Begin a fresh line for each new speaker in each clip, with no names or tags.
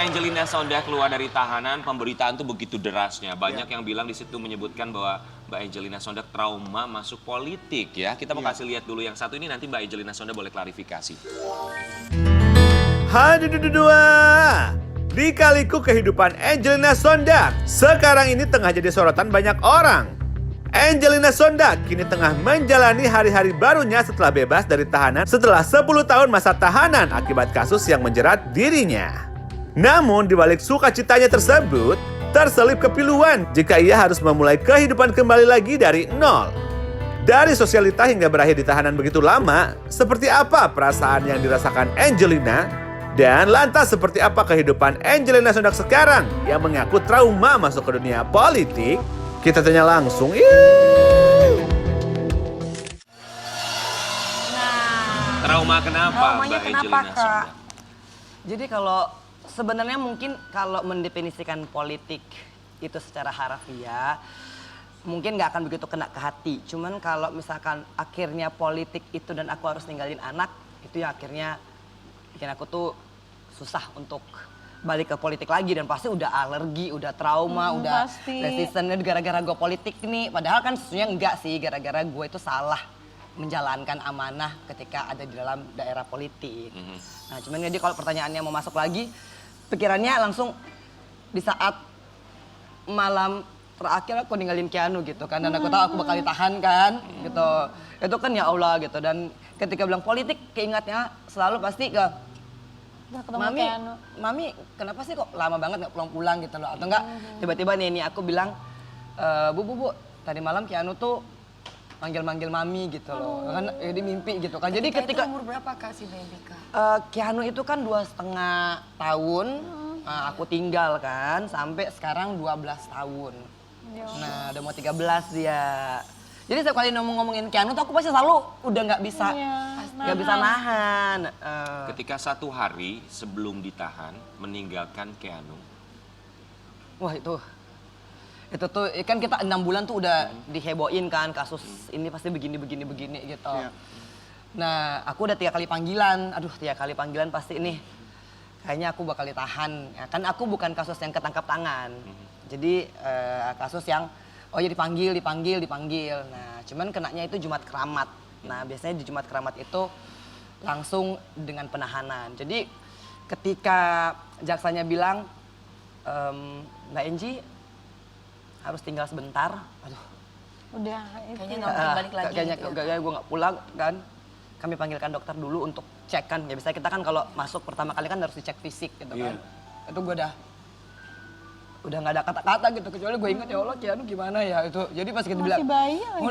Angelina Sondah keluar dari tahanan, pemberitaan tuh begitu derasnya. Banyak yang bilang di situ menyebutkan bahwa Mbak Angelina Sondah trauma masuk politik ya. Kita mau kasih lihat dulu yang satu ini, nanti Mbak Angelina Sondah boleh klarifikasi.
Haduh dua. Lika-liku kehidupan Angelina Sondah sekarang ini tengah jadi sorotan banyak orang. Angelina Sondah kini tengah menjalani hari-hari barunya setelah bebas dari tahanan setelah 10 tahun masa tahanan akibat kasus yang menjerat dirinya. Namun di balik sukacitanya tersebut, terselip kepiluan jika ia harus memulai kehidupan kembali lagi dari nol. Dari sosialita hingga berakhir di tahanan begitu lama, seperti apa perasaan yang dirasakan Angelina? Dan lantas seperti apa kehidupan Angelina Sondah sekarang yang mengaku trauma masuk ke dunia politik? Kita tanya langsung.
Trauma kenapa
Traumanya
Mbak
kenapa,
Angelina
Kak?
Sondah?
Jadi kalau sebenarnya mungkin kalau mendefinisikan politik itu secara harafiah, mungkin nggak akan begitu kena ke hati. Cuman kalau misalkan akhirnya politik itu dan aku harus ninggalin anak, itu yang akhirnya bikin aku tuh susah untuk balik ke politik lagi. Dan pasti udah alergi, udah trauma, udah resisten gara-gara gue politik nih. Padahal kan sesungguhnya enggak sih, gara-gara gue itu salah menjalankan amanah ketika ada di dalam daerah politik. Nah cuman jadi kalau pertanyaannya mau masuk lagi, pikirannya langsung di saat malam terakhir aku ninggalin Keanu gitu kan. Dan aku tahu aku bakal ditahan kan gitu. Itu kan ya Allah gitu. Dan ketika bilang politik keingatnya selalu pasti ke Mami kenapa sih kok lama banget gak pulang-pulang gitu loh. Atau enggak tiba-tiba nih aku bilang, Bu, tadi malam Keanu tuh manggil-manggil Mami gitu loh. Kan di mimpi gitu kan. Jadi ketika
itu umur berapa Kak si baby Kak?
Keanu itu kan 2,5 tahun, aku tinggal kan sampai sekarang 12 tahun. Nah udah mau 13 dia. Jadi setiap kali ngomongin Keanu tuh aku pasti selalu udah nggak bisa nahan.
Ketika satu hari sebelum ditahan meninggalkan Keanu.
Wah itu tuh kan kita 6 bulan tuh udah diheboin kan kasus ini pasti begini gitu. Nah aku udah 3 kali panggilan, 3 kali panggilan pasti ini kayaknya aku bakal ditahan. Ya, kan aku bukan kasus yang ketangkap tangan, jadi kasus yang dipanggil. Nah cuman kenanya itu Jumat Keramat. Nah biasanya di Jumat Keramat itu langsung dengan penahanan. Jadi ketika jaksanya bilang Mbak Enji harus tinggal sebentar,
Udah kayaknya nggak mungkin balik lagi.
Kayaknya gue nggak pulang kan. Kami panggilkan dokter dulu untuk cek kan. Ya biasanya kita kan kalau masuk pertama kali kan harus dicek fisik gitu kan. Itu gue udah nggak ada kata-kata gitu, kecuali gue inget ya Allah Keanu gimana ya itu. Jadi pas kita bilang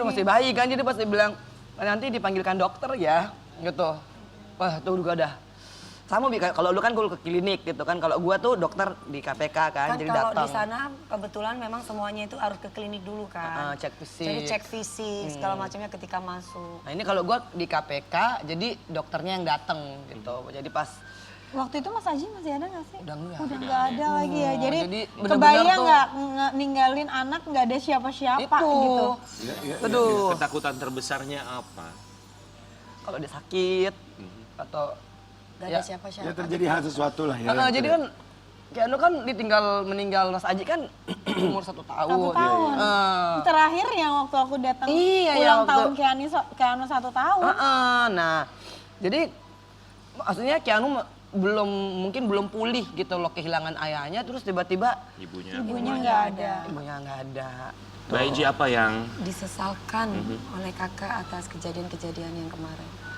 masih bayi kan, jadi pas dia bilang nanti dipanggilkan dokter ya gitu. Wah itu juga udah sama kalau lu kan gue ke klinik gitu kan, kalau gue tuh dokter di KPK kan, jadi
kalau
datang.
di sana kebetulan memang semuanya itu harus ke klinik dulu kan.
Cek fisik.
Jadi cek fisik segala macamnya ketika masuk.
Nah ini kalau gue di KPK jadi dokternya yang datang gitu. Jadi pas
Waktu itu Mas Aji masih ada gak sih?
Udah enggak.
Udah nggak ada lagi ya. Jadi
bener-bener
kebayang
tuh-
nggak ninggalin anak nggak ada siapa-siapa
itu
gitu.
Aduh.
Ketakutan terbesarnya apa?
Kalau dia sakit atau
Gak ada siapa-siapa.
Ya terjadi hal sesuatu lah ya.
jadi kan Keanu kan meninggal Mas Aji kan umur 1 tahun.
1 tahun. Terakhir yang waktu aku datang ulang tahun Keanu 1 tahun.
Nah, jadi maksudnya Keanu mungkin belum pulih gitu loh kehilangan ayahnya, terus tiba-tiba
Ibunya
nggak ada.
ibunya nggak ada.
Mbak Enji apa yang
Disesalkan oleh kakak atas kejadian-kejadian yang kemarin.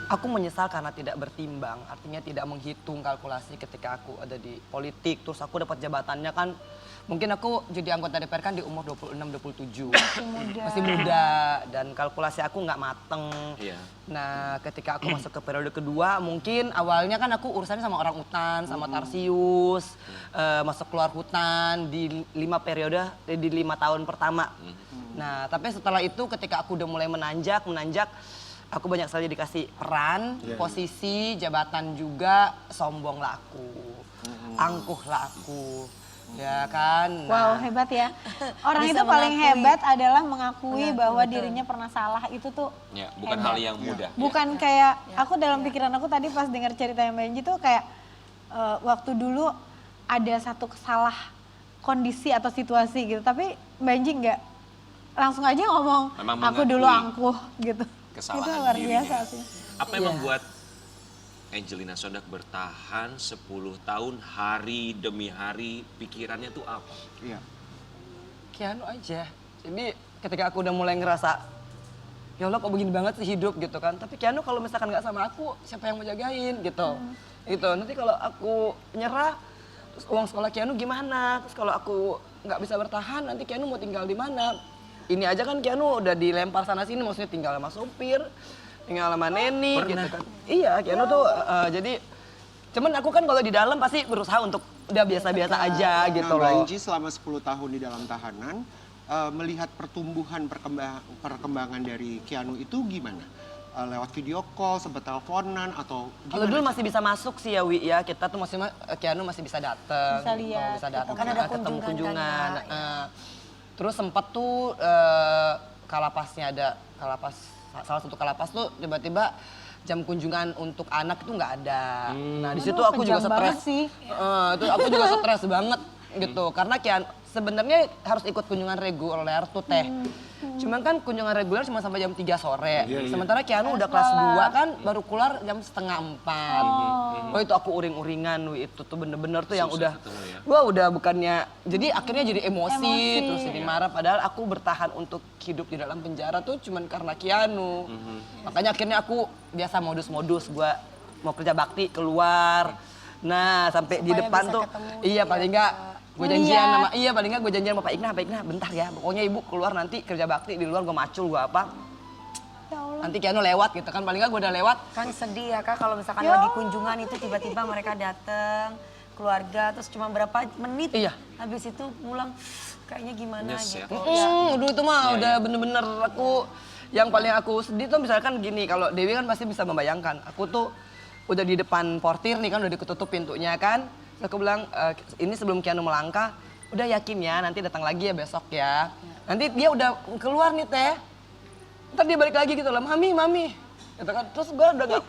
Aku menyesal karena tidak bertimbang, artinya tidak menghitung kalkulasi ketika aku ada di politik. Terus aku dapat jabatannya kan, mungkin aku jadi anggota DPR kan di umur 26-27. Masih muda dan kalkulasi aku nggak mateng. Nah ketika aku masuk ke periode kedua, mungkin awalnya kan aku urusannya sama orang utan, sama Tarsius. Masuk keluar hutan di 5 tahun pertama. Nah tapi setelah itu ketika aku udah mulai menanjak, aku banyak sekali dikasih peran, posisi, jabatan juga, sombong lah aku, angkuh lah aku, ya kan.
Wow hebat ya. Orang
Bisa
itu paling
mengakui.
hebat adalah mengakui bahwa dirinya pernah salah, itu tuh
ya, bukan hal yang mudah.
bukan kayak aku dalam pikiran aku tadi pas dengar cerita yang Mbak Enji tuh kayak waktu dulu ada satu kondisi atau situasi gitu. Tapi Mbak Anji nggak, langsung aja ngomong
Memang
aku dulu
mengakui
angkuh gitu.
kesalahan
Itu luar
dirinya.
biasa sih.
Apa yang membuat Angelina Sondak bertahan 10 tahun hari demi hari, pikirannya tuh apa?
Iya.
Keanu aja. Jadi ketika aku udah mulai ngerasa, ya Allah kok begini banget sih hidup gitu kan. Tapi Keanu kalau misalkan nggak sama aku, siapa yang mau jagain gitu. Gitu. Nanti kalau aku nyerah, terus uang sekolah Keanu gimana? Terus kalau aku nggak bisa bertahan, nanti Keanu mau tinggal di mana? Ini aja kan Keanu udah dilempar sana sini, maksudnya tinggal sama supir, tinggal sama neni gitu kan. Iya, Keanu tuh jadi cuman aku kan kalau di dalam pasti berusaha untuk udah biasa-biasa aja gitu
Nah, Mbak
loh.
Anji selama 10 tahun di dalam tahanan, melihat pertumbuhan perkembangan dari Keanu itu gimana? Lewat video call, sempat teleponan atau
Kalau
gimana?
dulu masih bisa masuk sih ya Wi ya, kita tuh masih Keanu masih bisa datang,
Bisa lihat,
bisa datang,
Kan ada
ketemu
kunjungan
kunjungan.
kan, Kak,
Terus sempat tuh kalapasnya ada salah satu kalapas tuh tiba-tiba jam kunjungan untuk anak itu nggak ada. Nah di situ
Aduh,
aku juga
kejam banget
stres.
sih.
Itu aku juga stres banget gitu, karena sebenarnya harus ikut kunjungan reguler tuh Teh. Cuman kan kunjungan reguler cuma sampai jam 3 sore. Sementara Keanu udah kelas 2 kan baru keluar jam setengah 4. Oh itu aku uring-uringan itu tuh bener-bener tuh yang udah
ketemu ya.
gua udah bukannya jadi akhirnya jadi emosi terus jadi marah padahal aku bertahan untuk hidup di dalam penjara tuh cuman karena Keanu. Makanya akhirnya aku biasa modus-modus gua mau kerja bakti keluar. Nah, sampai di
Supaya
depan
bisa
tuh
ketemu
iya
dia.
paling enggak gue
Ngeliat.
janjian sama paling enggak gue janjian sama Pak Igna bentar ya. Pokoknya Ibu keluar nanti kerja bakti di luar gue macul gue apa.
Ya Allah.
Nanti Keanu lewat gitu kan paling enggak gue udah lewat.
Kan sedih ya Kak kalau misalkan
Ya.
lagi kunjungan itu tiba-tiba mereka datang keluarga terus cuma berapa menit.
Iya.
Habis itu pulang kayaknya gimana
Nyes ya.
gitu.
Aduh itu mah udah bener-bener aku yang paling aku sedih tuh misalkan gini kalau Dewi kan pasti bisa membayangkan aku tuh udah di depan portir nih kan udah ditutup pintunya kan. Terus aku bilang ini sebelum Keanu melangkah udah yakin ya nanti datang lagi ya besok ya. Nanti dia udah keluar nih Teh. Ntar dia balik lagi gitu lah mami. Gitu kan. Terus gue udah gak,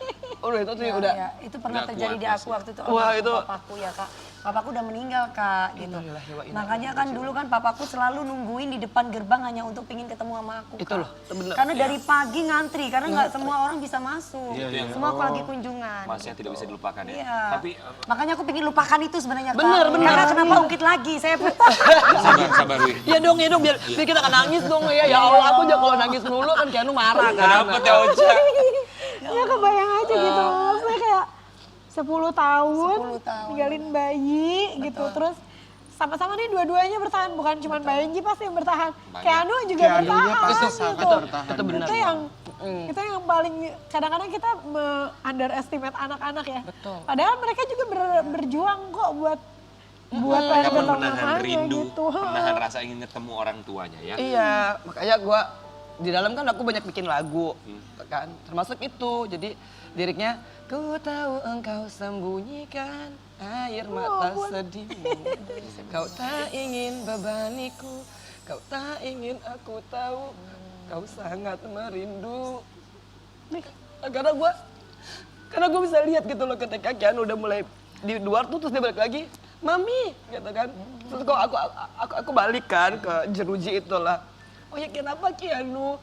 itu tuh udah.
Ya, itu pernah
Nggak
terjadi
kuat
di aku
pasti.
waktu itu
Wah,
sama
itu-
papaku ya Kak. Papaku udah meninggal Kak gitu.
Innalillahi wa inna
Makanya kan dulu kan papaku selalu nungguin di depan gerbang hanya untuk pingin ketemu sama aku.
Itu
Kak.
loh, bener.
Karena dari pagi ngantri karena nggak semua orang bisa masuk.
Iya.
Semua aku lagi kunjungan.
Mas yang tidak bisa dilupakan ya.
Iya.
Tapi
Makanya aku pingin lupakan itu sebenarnya Kak.
Bener.
Karena kenapa ungkit lagi? Saya
sabar Wi.
Iya dong biar kita gak nangis dong ya. Ya Allah aku aja kalau nangis mulu kan Keanu marah kan.
Kenapa Teh Ocha?
Ya kebayang aja gitu. Maksudnya kayak 10 tahun,
10 tahun.
ninggalin bayi gitu. Terus sama-sama nih dua-duanya bertahan. Bukan cuma Mbak Anji pasti yang bertahan. Keanu juga
Keanunya
bertahan
pasti
gitu.
sangat bertahan.
Itu benar.
Itu yang paling kadang-kadang kita underestimate anak-anak ya.
Betul.
Padahal mereka juga berjuang kok buat pengen
Mereka pun
ketemu
menahan
mamanya
rindu,
gitu.
menahan rasa ingin ketemu orang tuanya ya.
Iya, makanya gua di dalam kan aku banyak bikin lagu kan, termasuk itu. Jadi liriknya, ku tahu engkau sembunyikan air mata sedihmu, kau tak ingin bebaniku, kau tak ingin aku tahu, kau sangat merindu. Karena gua bisa lihat gitu loh ketika Keanu udah mulai di luar tuh terus dia balik lagi, mami gitu kan. Terus kok aku balik kan ke jeruji itulah. Oh ya kenapa Keanu?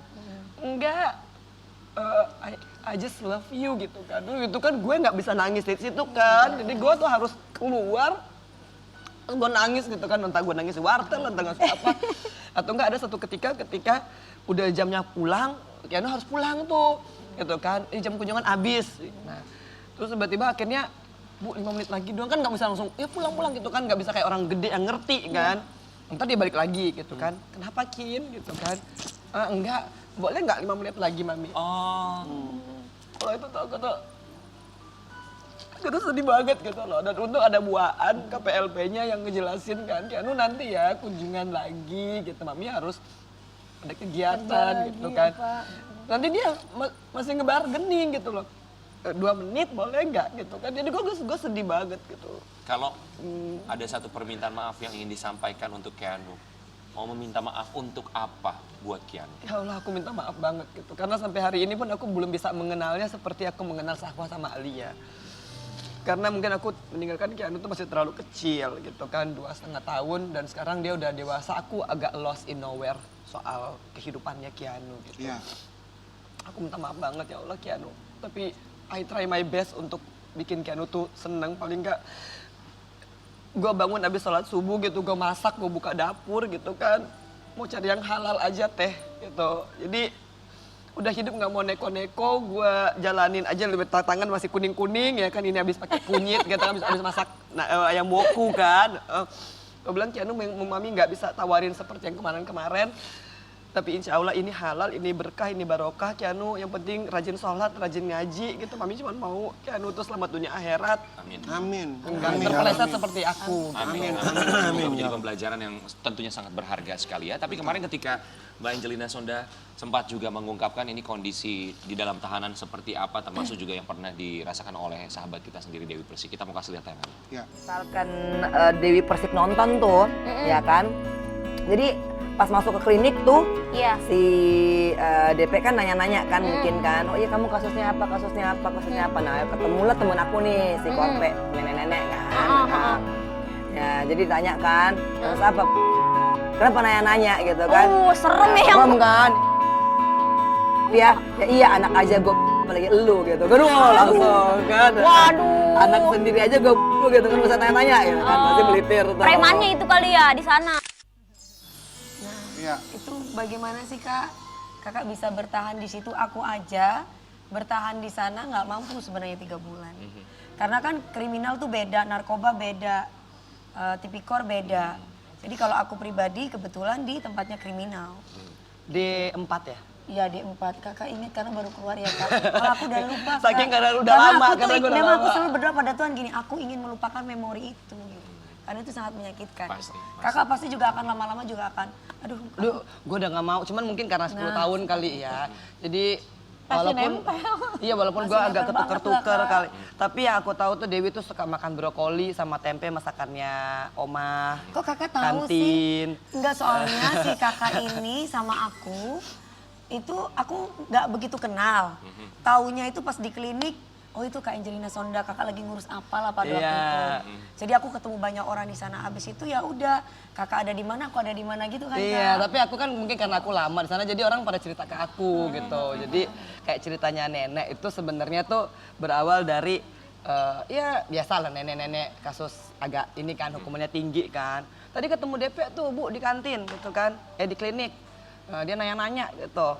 Enggak, I just love you gitu kan. Dulu itu kan gue nggak bisa nangis di situ kan. Jadi gue tuh harus keluar. Terus gue nangis gitu kan. Entah gue nangis di wartel, entah nangis apa. Atau enggak ada satu ketika udah jamnya pulang, Keanu harus pulang tuh. Gitu kan. Ini jam kunjungan habis. Nah, terus tiba-tiba akhirnya, Bu 5 menit lagi doang kan nggak bisa langsung, ya pulang-pulang gitu kan. Nggak bisa kayak orang gede yang ngerti kan. Ntar dia balik lagi gitu kan. Kenapa Kin gitu kan. Enggak, boleh nggak 5 menit lagi mami?
Oh.
Kalau itu tuh aku tuh sedih banget gitu loh. Dan untung ada buaan KPLP-nya yang ngejelasin kan, Keanu nanti ya kunjungan lagi gitu. Mami harus ada kegiatan gitu kan. Nanti dia masih ngebargaining gitu loh. 2 menit boleh nggak gitu kan. Jadi gue sedih banget gitu.
Kalau ada satu permintaan maaf yang ingin disampaikan untuk Keanu, mau meminta maaf untuk apa buat Keanu?
Ya Allah aku minta maaf banget gitu. Karena sampai hari ini pun aku belum bisa mengenalnya seperti aku mengenal Sahwa sama Alia. Karena mungkin aku meninggalkan Keanu tuh masih terlalu kecil gitu kan, 2,5 tahun dan sekarang dia udah dewasa. Aku agak lost in nowhere soal kehidupannya Keanu gitu.
Iya.
Aku minta maaf banget ya Allah Keanu. Tapi I try my best untuk bikin Keanu tuh seneng. Paling enggak gue bangun habis sholat subuh gitu, gue masak, gue buka dapur gitu kan. Mau cari yang halal aja teh gitu. Jadi udah hidup nggak mau neko-neko, gue jalanin aja, lebih tangan masih kuning-kuning ya kan, ini habis pakai kunyit gitu, habis masak ayam woku kan. Gue bilang Keanu, mami nggak bisa tawarin seperti yang kemarin-kemarin, tapi insya Allah ini halal, ini berkah, ini barokah Keanu, yang penting rajin sholat, rajin ngaji gitu. Mami cuma mau Keanu tuh selamat dunia akhirat.
Amin.
Amin.
Enggak
Amin.
terpeleset
Amin.
seperti aku.
Amin. Semoga menjadi pembelajaran yang tentunya sangat berharga sekali ya. Tapi kemarin ketika Mbak Angelina Sonda sempat juga mengungkapkan ini kondisi di dalam tahanan seperti apa, termasuk juga yang pernah dirasakan oleh sahabat kita sendiri Dewi Persik. Kita mau kasih lihat tayangan.
Ya.
Misalkan Dewi Persik nonton tuh, ya kan. Jadi pas masuk ke klinik tuh,
Iya.
si DP kan nanya-nanya kan mungkin kan, oh iya kamu kasusnya apa, kasusnya apa, kasusnya apa. Nah ketemulah temen aku nih, si Korpe, nenek-nenek kan. Ya jadi tanya kan, terus apa? Kenapa nanya-nanya gitu kan?
Oh, serem ya yang
Serem kan? Ya iya anak aja gue apalagi elu gitu kan, langsung kan.
Waduh.
Anak sendiri aja gue gitu kan, bisa tanya-tanya ya kan, pasti melipir tuh.
Premannya itu kali ya di sana.
Iya.
Itu bagaimana sih Kak? Kakak bisa bertahan di situ, aku aja bertahan di sana nggak mampu sebenarnya 3 bulan. Karena kan kriminal tuh beda, narkoba beda, tipikor beda. Jadi kalau aku pribadi kebetulan di tempatnya kriminal.
D4 ya?
Iya D4, kakak ingat karena baru keluar ya Kak. Kalau aku udah lupa Kak.
Saking karena udah lama,
aku tuh,
karena gue udah
memang aku
lama.
selalu berdoa pada Tuhan gini, aku ingin melupakan memori itu gitu. Karena itu sangat menyakitkan.
Pasti.
Kakak pasti juga akan lama-lama juga akan, aduh
Duh, gue udah gak mau, cuman mungkin karena 10 tahun kali ya. Jadi
Masih
walaupun
nempel.
iya walaupun gue
Masih
agak
nempel banget
ketuker-tuker
lah, Kak.
kali. Tapi yang aku tahu tuh Dewi tuh suka makan brokoli sama tempe masakannya Oma.
kok kakak tahu
Kantin.
sih? Enggak, soalnya si kakak ini sama aku, itu aku nggak begitu kenal. Taunya itu pas di klinik, oh itu Kak Angelina Sonda, kakak lagi ngurus apalah pada waktu
Iya.
itu. Jadi aku ketemu banyak orang di sana, abis itu ya udah kakak ada di mana, aku ada di mana gitu kan
Iya,
Kak.
tapi aku kan mungkin karena aku lama di sana jadi orang pada cerita ke aku gitu. Jadi kayak ceritanya nenek itu sebenarnya tuh berawal dari ya biasa lah nenek-nenek kasus agak ini kan hukumannya tinggi kan. Tadi ketemu DP tuh Bu di kantin gitu kan, di klinik. Dia nanya-nanya gitu.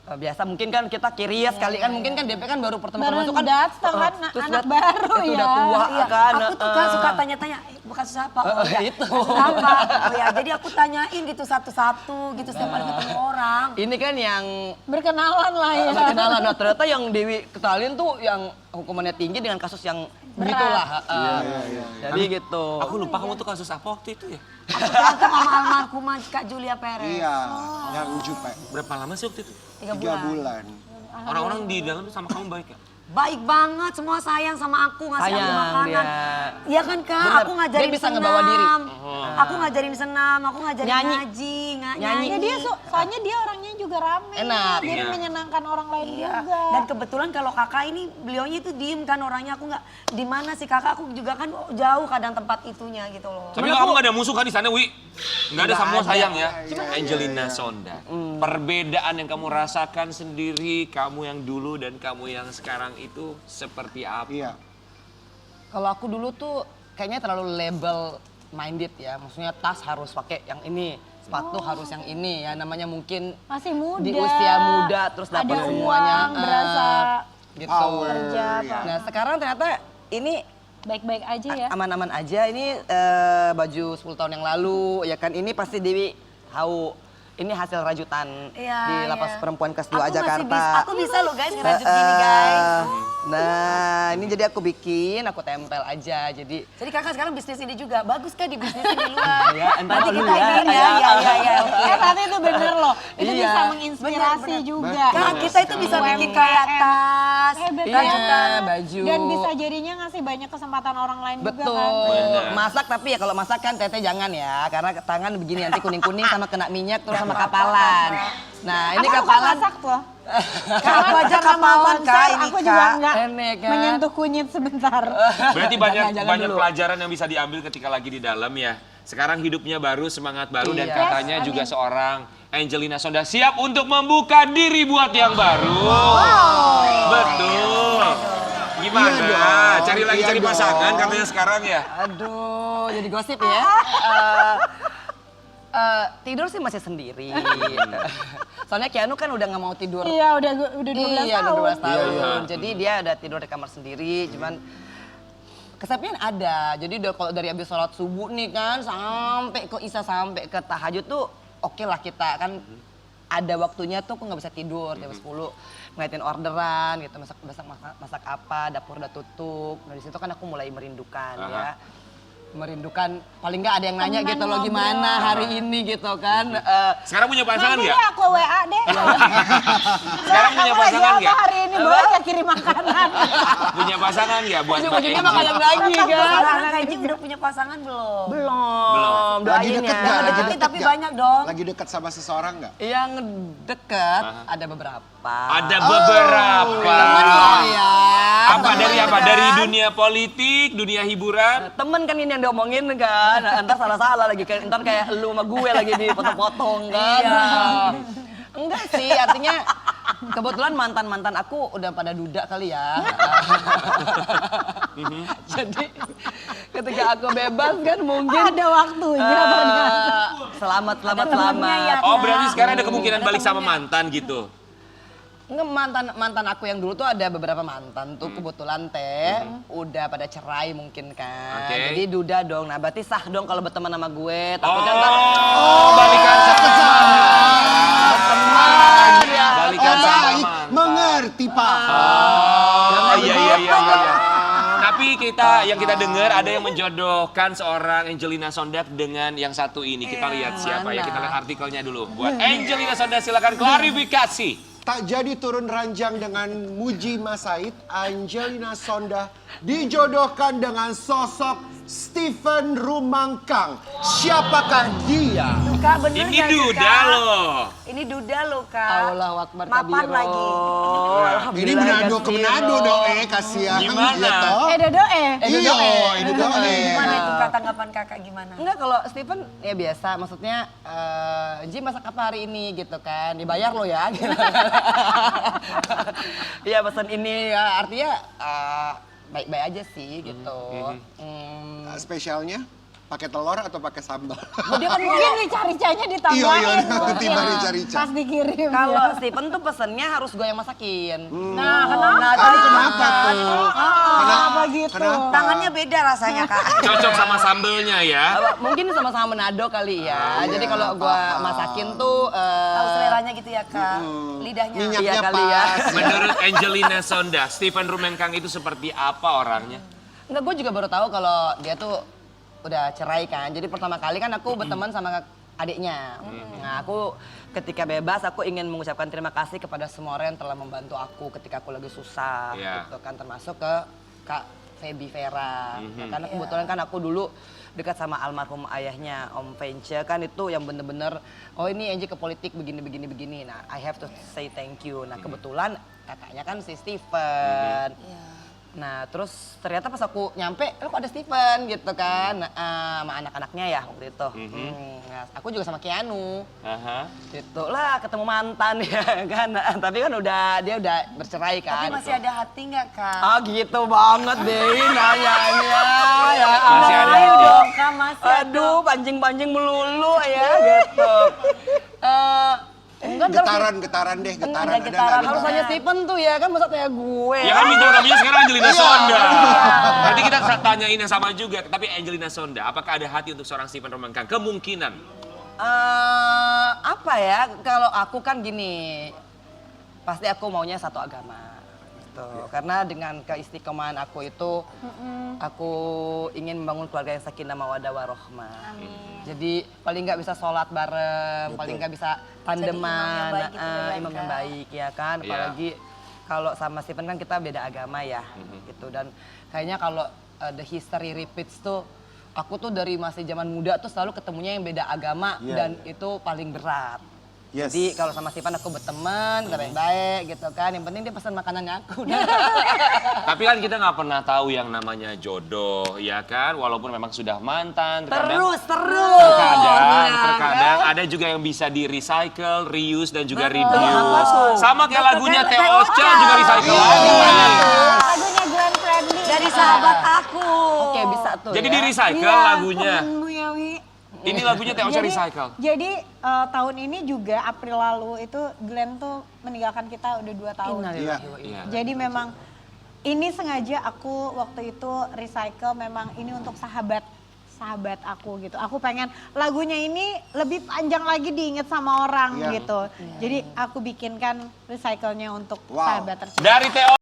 Biasa mungkin kan kita curious kali kan, mungkin kan DP kan baru pertama
Baru
masuk kan.
datang kan,
terus
anak
lihat,
baru
itu
ya.
udah tua
Iya,
kan.
aku tuh Kak suka tanya-tanya, kasus apa? Oh ya,
Itu.
kasus apa? Oh ya, jadi aku tanyain gitu satu-satu gitu setiap kali ketemu orang.
Ini kan yang
Berkenalan lah ya.
berkenalan. Nah, ternyata yang Dewi kenalin tuh yang hukumannya tinggi dengan kasus yang begitulah. Jadi gitu.
Aku lupa kamu tuh kasus apa waktu itu ya?
Aku berantem sama almarhumah Kak Julia Perez.
Iya, yang Jupe.
Berapa lama sih waktu itu?
3
3
bulan.
bulan.
Orang-orang di dalam tuh sama kamu baik ya?
Baik banget, semua sayang sama aku, ngasih aku
Sayang
makanan.
dia.
Iya kan Kak,
Bener,
aku ngajarin
dia bisa
senam.
ngebawa diri.
Aku ngajarin senam, aku ngajarin
Nyanyi.
ngaji,
Nyanyi.
Ya dia soalnya dia orangnya juga rame.
Enak.
Jadi
Iya.
menyenangkan orang lain
Iya.
juga.
Dan kebetulan kalau kakak ini beliaunya itu diem kan orangnya, aku nggak di mana sih kakak, aku juga kan jauh kadang tempat itunya gitu loh.
Tapi kamu gak ada musuh kan di sana, Wi? Nggak ada, semua sayang ya. Angelina Sonda. Perbedaan yang kamu rasakan sendiri, kamu yang dulu dan kamu yang sekarang itu seperti apa?
Iya.
Kalau aku dulu tuh kayaknya terlalu label minded ya. Maksudnya tas harus pakai yang ini, sepatu harus yang ini ya. Namanya mungkin
Masih muda.
di usia muda terus dapat
Ada
semuanya.
uang, berasa
gitu.
Power.
kerja apa.
Nah, sekarang ternyata ini
Baik-baik aja ya.
aman-aman aja. Ini baju 10 tahun yang lalu ya kan, ini pasti Dewi tahu. Ini hasil rajutan
Iya,
di Lapas
iya.
Perempuan kelas 2
Aku masih
Jakarta.
aku bisa loh guys ngerajut gini guys.
Nah, ini jadi aku bikin, aku tempel aja. Jadi
Jadi kakak sekarang bisnis ini juga, bagus kan di bisnis di luar.
ya, entar
Nanti
dulu
kita
ya.
ini ya, ya, ya, ya, oke.
Tadi Tapi itu bener loh, itu
Iya.
bisa menginspirasi juga.
Kak, kita itu bisa bikin kayak tas,
Betul.
rajutan.
baju.
Dan bisa jadinya ngasih banyak kesempatan orang lain juga kan.
Betul. Masak tapi ya kalau masak kan Teteh jangan ya, karena tangan begini nanti kuning-kuning sama kena minyak terus sama kapalan. Nah ini
Aku suka
kapalan.
masak tuh.
Aku aja
Karena mau
kapalan,
konser,
Kak, ini,
aku juga
Kak.
nggak
Enak, kan?
menyentuh kunyit sebentar.
Berarti banyak
Jangan
banyak
dulu.
pelajaran yang bisa diambil ketika lagi di dalam ya. Sekarang hidupnya baru, semangat baru dan
Iya.
katanya
Yes,
juga
amin.
seorang Angelina Sonda siap untuk membuka diri buat yang baru. Betul. Gimana?
Iya dong,
Cari lagi
iya
cari
dong.
pasangan katanya sekarang ya.
Aduh, jadi gosip ya. Tidur sih masih sendiri. Soalnya Keanu kan udah nggak mau tidur.
Iya, udah 12
Iya,
tahun.
udah 12 tahun.
Iya.
Jadi dia udah tidur di kamar sendiri, cuman kesepian ada. Jadi kalau dari habis sholat subuh nih kan sampai ke isya sampai ke tahajud tuh oke lah kita kan ada waktunya tuh aku nggak bisa tidur jam 10 ngeliatin orderan gitu masak apa dapur udah tutup. Nah di situ kan aku mulai merindukan ya. Merindukan paling nggak ada yang nanya
Teman
gitu loh
ngobrol.
gimana hari ini gitu kan.
Sekarang punya pasangan
Nanti
nggak?
deh aku WA deh.
Sekarang punya
Kamu lagi
pasangan
apa
nggak?
hari ini? Boleh nggak kirim makanan?
Punya pasangan nggak buat Mbak
Ujung-ujungnya
Angie?
makan lagi kan.
Anak Haji udah punya pasangan belum?
Belum.
Lagi
Doain
deket
ya.
nggak? Lagi
Deketi
deket
tapi
nggak?
banyak dong.
Lagi dekat sama seseorang nggak?
Yang deket ada beberapa.
Ada beberapa.
Ya.
Apa dari apa? Dari dunia politik, dunia hiburan?
Temen kan ini yang diomongin kan. Ntar salah-salah lagi. Ntar kayak lu sama gue lagi dipotong-potong kan. Enggak sih, artinya kebetulan mantan-mantan aku udah pada duda kali ya. Jadi ketika aku bebas kan mungkin
Ada waktunya ternyata.
selamat.
temennya ya.
Oh berarti sekarang ada kemungkinan balik sama mantan gitu?
Enggak, mantan aku yang dulu tuh ada beberapa mantan tuh kebetulan udah pada cerai mungkin kan.
Oke.
Jadi duda dong. Nah, berarti sah dong kalau berteman sama gue. Takutnya ntar
Balikan sama
teman ya.
Balikan sama
baik,
mantan.
mengerti Pak.
Oh iya. Tapi yang kita dengar ada yang menjodohkan seorang Angelina Sondak dengan yang satu ini. Kita lihat siapa ya. Kita lihat artikelnya dulu. Buat Angelina Sondak silakan klarifikasi.
Tak jadi turun ranjang dengan Muji Masaid, Angelina Sonda dijodohkan dengan sosok Stephen Rumangkang. Siapakah dia?
Kak, bener
Ini
nggak sih,
duda
Kak?
loh.
Ini duda loh, Kak.
Allahu Akbar
Mapan
kabiro.
lagi.
Ini Manado ke Manado dong, kasihan.
Gimana?
Iya toh?
Dodo
Iya, ini dong.
Gimana itu Kak, tanggapan kakak gimana?
Enggak, kalau Steven ya biasa, maksudnya Ji masak apa hari ini gitu kan, dibayar lo ya. Gitu. Iya pesan ini ya, artinya baik-baik aja sih gitu.
Spesialnya pakai telur atau pakai sambal?
Dia kan
Mungkin rica-ricanya ditambahin.
Iya,
mungkin.
tiba rica-rica.
Pas dikirim.
kalau
ya.
Steven tuh pesennya harus gue yang masakin.
Nah, kenapa?
Nah, jadi
Kenapa tuh?
Kenapa gitu?
Kenapa?
Tangannya beda rasanya, Kak.
Cocok sama sambelnya ya.
mungkin sama-sama Manado kali ya. Jadi kalau gue masakin tuh
Tahu seleranya gitu ya, Kak. Lidahnya.
Minyaknya
Iya kali ya.
pas.
Menurut Angelina Sonda, Stephen Rumangkang itu seperti apa orangnya?
enggak, gue juga baru tahu kalau dia tuh udah cerai kan. Jadi pertama kali kan aku berteman sama adiknya. Nah, aku ketika bebas aku ingin mengucapkan terima kasih kepada semua orang yang telah membantu aku ketika aku lagi susah
Iya.
gitu kan, termasuk ke Kak Feby Vera. Nah, karena kebetulan kan aku dulu dekat sama almarhum ayahnya Om Vence kan, itu yang bener-bener oh ini Angie ke politik begini. Nah, I have to say thank you. Nah, kebetulan kakaknya kan si Steven. Nah, terus ternyata pas aku nyampe, kok ada Steven gitu kan, sama anak-anaknya ya waktu itu. Nah, aku juga sama Keanu.
Aha.
Gitu lah, ketemu mantan ya kan. Tapi kan dia udah bercerai kan.
Tapi masih ada hati nggak, Kak?
Ah gitu banget deh nanyanya. Ya
Masih ada
Ayo
hati.
dong, Kak, masih ada.
Aduh, pancing-pancing melulu ya gitu. Enggak,
Getaran deh, getaran.
ada getaran.
harus tanya Steven tuh ya kan, masa tanya gue.
Ya kan bintang tamunya sekarang Angelina Sonda. Nanti kita tanyain yang sama juga. Tapi Angelina Sonda, apakah ada hati untuk seorang Stephen Rumangkang? Kemungkinan.
Apa ya, kalau aku kan gini, pasti aku maunya satu agama. Gitu. gitu. Karena dengan keistiqomahan aku itu, aku ingin membangun keluarga yang sakinah mawaddah warohmah. Jadi paling nggak bisa sholat bareng, paling nggak bisa tandeman, imam yang baik ya kan.
Iya.
Apalagi kalau sama Stephen kan kita beda agama ya, gitu. Dan kayaknya kalau the history repeats tuh, aku tuh dari masih zaman muda tuh selalu ketemunya yang beda agama dan itu paling berat.
Yes.
Jadi kalau sama Stephen aku berteman, kita baik-baik gitu kan. Yang penting dia pesan makanannya aku.
Tapi kan kita nggak pernah tahu yang namanya jodoh, ya kan? Walaupun memang sudah mantan,
terus.
terkadang ada juga yang bisa di recycle, reuse dan juga reduce. Sama kayak lagunya Teh Ocha juga recycle lagi.
Lagunya Glenn Fredly.
Dari sahabat aku.
Oke, bisa tuh
Jadi
ya.
di recycle lagunya.
Temenmu ya, Wi.
Ini lagunya Teh Ocha recycle.
Jadi tahun ini juga April lalu itu Glenn tuh meninggalkan kita udah 2 tahun.
Iya.
Jadi memang ini sengaja aku waktu itu recycle memang ini untuk sahabat aku gitu. Aku pengen lagunya ini lebih panjang lagi diinget sama orang gitu. Jadi aku bikinkan recycle-nya untuk sahabat tersebut.
Dari Teh